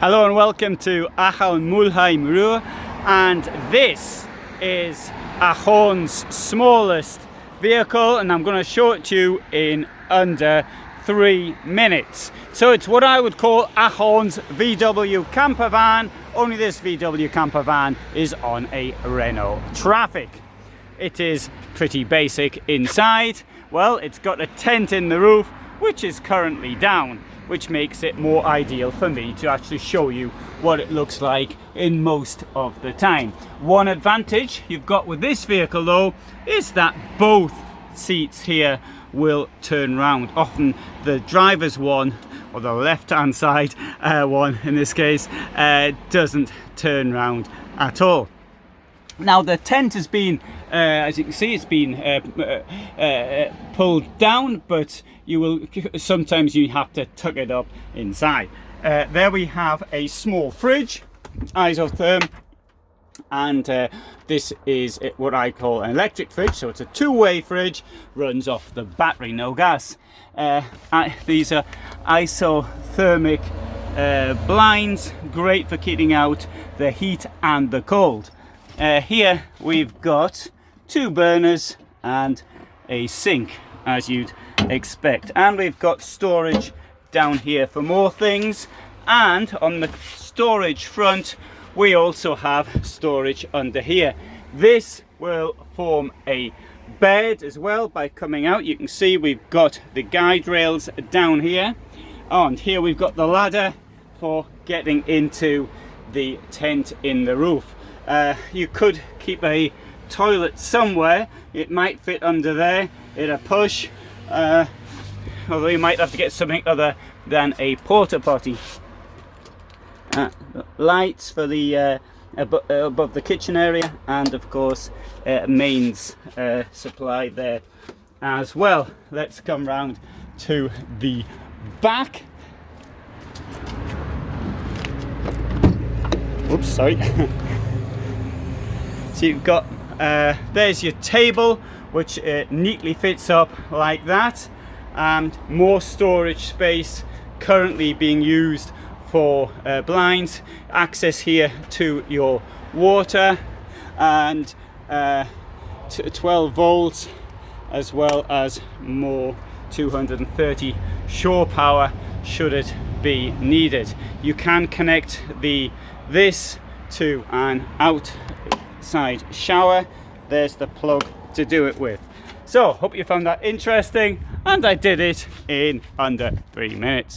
Hello and welcome to Ahorn Mulheim Ruhr, and this is Ahorn's smallest vehicle, and I'm going to show it to you in under 3 minutes. So it's what I would call Ahorn's VW campervan, only this VW campervan is on a Renault Traffic. It is pretty basic inside. Well, it's got a tent in the roof which is currently down, which makes it more ideal for me to actually show you what it looks like in most of the time. One advantage you've got with this vehicle though is that both seats here will turn round. Often the driver's one, or the left hand side one in this case, doesn't turn round at all. Now the tent has been, as you can see, it's been pulled down, but sometimes you have to tuck it up inside. There we have a small fridge, isotherm, and this is what I call an electric fridge. So it's a two-way fridge, runs off the battery, no gas. These are isothermic blinds, great for keeping out the heat and the cold. Here we've got two burners and a sink, as you'd expect, and we've got storage down here for more things, and on the storage front we also have storage under here. This will form a bed as well. By coming out you can see we've got the guide rails down here, and here we've got the ladder for getting into the tent in the roof. You could keep a toilet somewhere, it might fit under there in a push, although you might have to get something other than a porta potty. Lights for the above the kitchen area, and of course mains supply there as well. Let's come round to the back. Oops, sorry. So you've got, there's your table, which neatly fits up like that, and more storage space currently being used for blinds. Access here to your water, and 12 volts, as well as more 230 shore power should it be needed. You can connect this to an outside shower. There's the plug to do it with. So hope you found that interesting, and I did it in under 3 minutes.